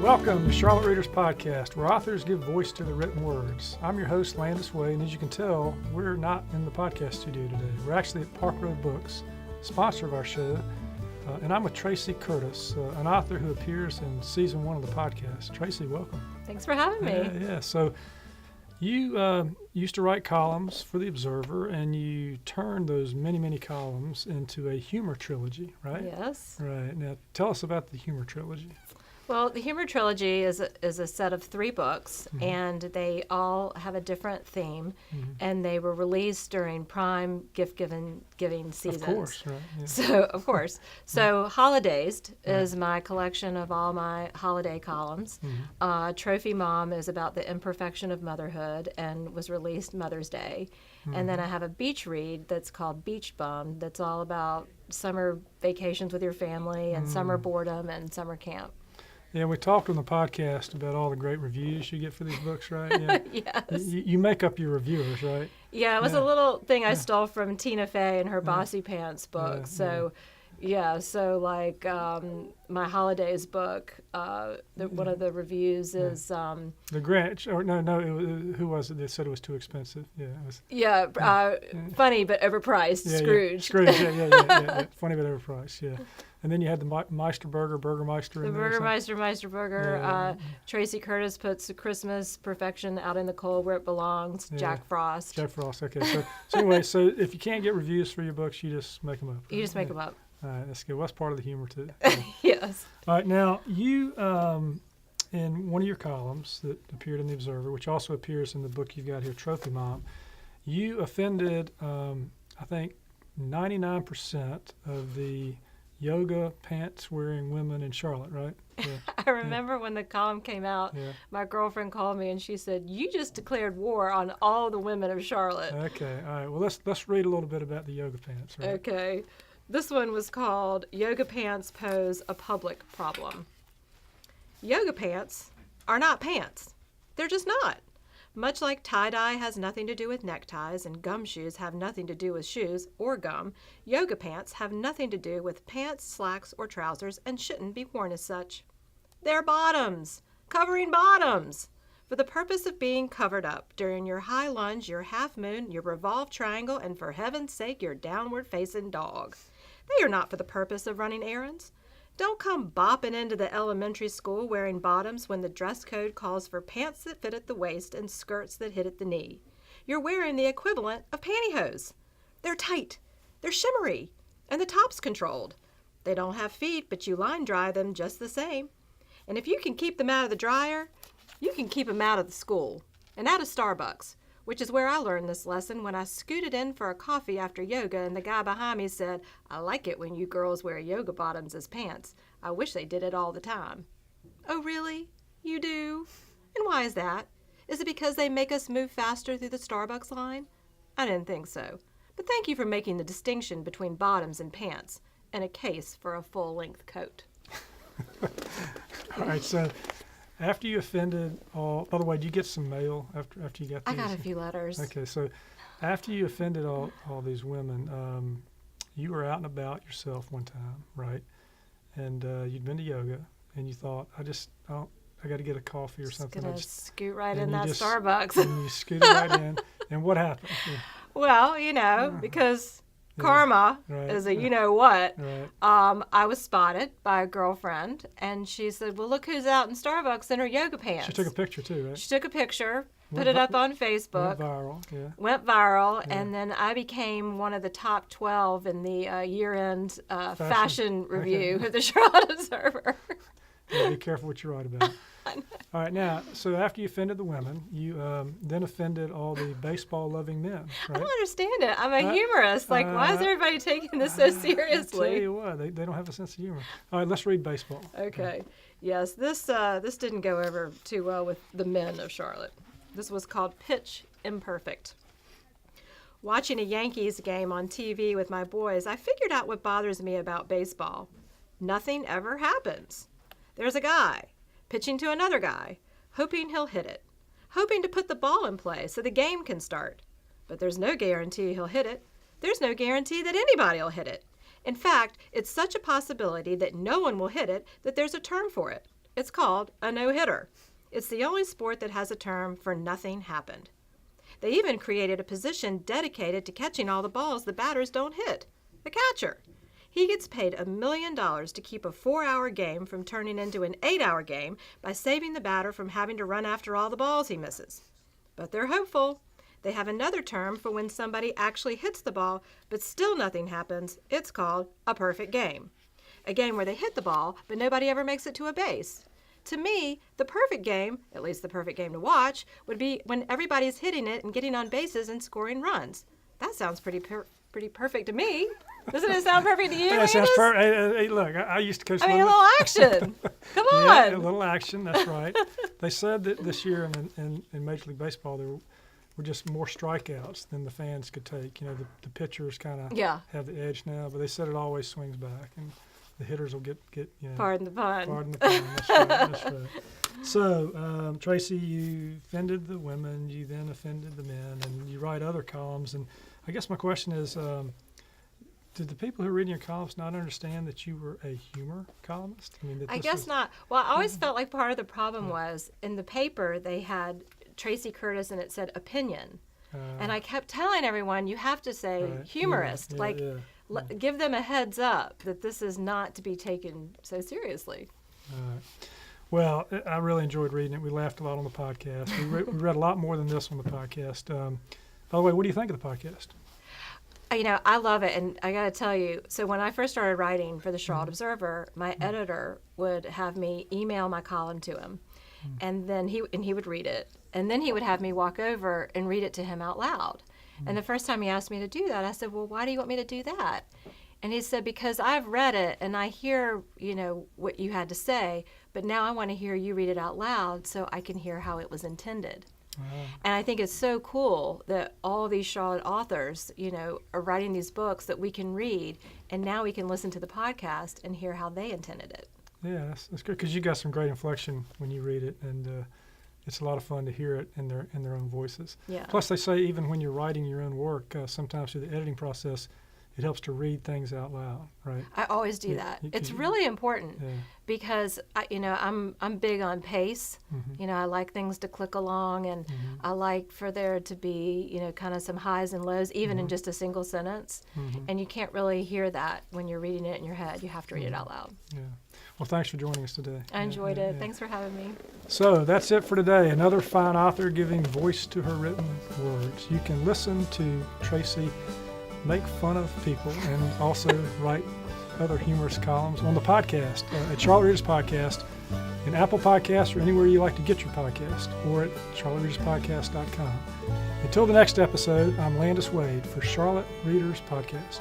Welcome to Charlotte Readers Podcast, where authors give voice to the written words. I'm your host, Landis Way, and as you can tell, we're not in the podcast studio today. We're actually at Park Road Books, sponsor of our show, and I'm with Tracy Curtis, an author who appears in season 1 of the podcast. Tracy, welcome. Thanks for having me. Yeah. So you used to write columns for The Observer, and you turned those many columns into a Humor Trilogy, right? Yes. Right. Now, tell us about the Humor Trilogy. Well, the Humor Trilogy is a set of 3 books, and they all have a different theme, and they were released during prime gift-giving seasons. Of course, right. Yeah. So, of course. So, Holidazed is my collection of all my holiday columns. Trophy Mom is about the imperfection of motherhood and was released Mother's Day. And then I have a beach read that's called Beach Bum that's all about summer vacations with your family and summer boredom and summer camp. Yeah, we talked on the podcast about all the great reviews you get for these books, right? Yeah. Yes. You make up your reviewers, right? Yeah, it was a little thing I stole from Tina Fey in her Bossy Pants book. So like my holidays book, one of the reviews is the Grinch. Or who was it? They said it was too expensive. Yeah, it was. Funny but overpriced. Scrooge. Scrooge. Yeah. Funny but overpriced. Yeah. And then you had the Meisterburger, Burgermeister. The Meisterburger. Tracy Curtis puts Christmas perfection out in the cold where it belongs. Yeah. Jack Frost. Okay. So anyway, so if you can't get reviews for your books, you just make them up. Right? You just make them up. All right, that's good. Well, that's part of the humor too. Yes. All right, now you, in one of your columns that appeared in The Observer, which also appears in the book you've got here, Trophy Mom, you offended, I think, 99% of the yoga pants wearing women in Charlotte, right? Yeah. I remember when the column came out, my girlfriend called me and she said, "You just declared war on all the women of Charlotte." Okay, all right. Well, let's read a little bit about the yoga pants, right? Okay. This one was called Yoga Pants Pose a Public Problem. Yoga pants are not pants. They're just not. Much like tie-dye has nothing to do with neckties and gumshoes have nothing to do with shoes or gum, yoga pants have nothing to do with pants, slacks, or trousers and shouldn't be worn as such. They're bottoms, covering bottoms, for the purpose of being covered up during your high lunge, your half moon, your revolved triangle, and for heaven's sake, your downward-facing dog. They are not for the purpose of running errands. Don't come bopping into the elementary school wearing bottoms when the dress code calls for pants that fit at the waist and skirts that hit at the knee. You're wearing the equivalent of pantyhose. They're tight, they're shimmery, and the top's controlled. They don't have feet, but you line dry them just the same. And if you can keep them out of the dryer, you can keep them out of the school and out of Starbucks, which is where I learned this lesson when I scooted in for a coffee after yoga and the guy behind me said, "I like it when you girls wear yoga bottoms as pants. I wish they did it all the time." Oh, really? You do? And why is that? Is it because they make us move faster through the Starbucks line? I didn't think so. But thank you for making the distinction between bottoms and pants, and a case for a full-length coat. All right, so after you offended all, by the way, did you get some mail after you got these? I got a few letters. Okay, so after you offended all these women, you were out and about yourself one time, right? And you'd been to yoga, and you thought, I got to get a coffee or something. Gonna scoot right in that Starbucks. And you scooted right in, and what happened? Yeah. Well, because karma is a you-know-what. Right. I was spotted by a girlfriend, and she said, "Well, look who's out in Starbucks in her yoga pants." She took a picture, too, right? She took a picture, put it up on Facebook. Went viral, and then I became one of the top 12 in the year-end fashion review of the Charlotte Observer. Yeah, be careful what you write about. All right, now, so after you offended the women, you then offended all the baseball-loving men, right? I don't understand it. I'm a humorist. Why is everybody taking this so seriously? I tell you what, they don't have a sense of humor. All right, let's read baseball. Okay. Yes, this didn't go over too well with the men of Charlotte. This was called Pitch Imperfect. Watching a Yankees game on TV with my boys, I figured out what bothers me about baseball. Nothing ever happens. There's a guy pitching to another guy, hoping he'll hit it, hoping to put the ball in play so the game can start. But there's no guarantee he'll hit it. There's no guarantee that anybody will hit it. In fact, it's such a possibility that no one will hit it that there's a term for it. It's called a no-hitter. It's the only sport that has a term for nothing happened. They even created a position dedicated to catching all the balls the batters don't hit, the catcher. He gets paid $1 million to keep a 4-hour game from turning into an 8-hour game by saving the batter from having to run after all the balls he misses. But they're hopeful. They have another term for when somebody actually hits the ball, but still nothing happens. It's called a perfect game. A game where they hit the ball, but nobody ever makes it to a base. To me, the perfect game, at least the perfect game to watch, would be when everybody's hitting it and getting on bases and scoring runs. That sounds pretty perfect to me. Doesn't it sound perfect to you? That sounds perfect. Hey, look, I used to coach. I mean, a little action. Come on. Yeah, a little action. That's right. They said that this year in Major League Baseball there were just more strikeouts than the fans could take. You know, the pitchers kind of have the edge now, but they said it always swings back, and the hitters will get you know. Pardon the pun. Pardon the pun. That's right. That's right. So, Tracy, you offended the women, you then offended the men, and you write other columns. And I guess my question is, did the people who read your columns not understand that you were a humor columnist? I mean, I guess not. Well, I always felt like part of the problem was in the paper they had Tracy Curtis and it said opinion. And I kept telling everyone, you have to say humorist. Give them a heads up that this is not to be taken so seriously. Well, I really enjoyed reading it. We laughed a lot on the podcast. We read a lot more than this on the podcast. By the way, what do you think of the podcast? You know, I love it, and I got to tell you, so when I first started writing for the Charlotte Observer, my editor would have me email my column to him, and then he would read it, and then he would have me walk over and read it to him out loud. And the first time he asked me to do that, I said, well, why do you want me to do that? And he said, because I've read it, and I hear, you know, what you had to say, but now I want to hear you read it out loud so I can hear how it was intended. Wow. And I think it's so cool that all these Charlotte authors, you know, are writing these books that we can read, and now we can listen to the podcast and hear how they intended it. Yeah, that's good because you got some great inflection when you read it, and it's a lot of fun to hear it in their own voices. Yeah. Plus, they say even when you're writing your own work, sometimes through the editing process, it helps to read things out loud, right? I always do that. It's really important because I'm big on pace. Mm-hmm. You know, I like things to click along, and I like for there to be, you know, kind of some highs and lows, even in just a single sentence. Mm-hmm. And you can't really hear that when you're reading it in your head. You have to read it out loud. Yeah. Well, thanks for joining us today. I enjoyed it. Thanks for having me. So that's it for today. Another fine author giving voice to her written words. You can listen to Tracy make fun of people and also write other humorous columns on the podcast at Charlotte Readers Podcast, in Apple Podcasts, or anywhere you like to get your podcast, or at charlottereaderspodcast.com. Until the next episode, I'm Landis Wade for Charlotte Readers Podcast.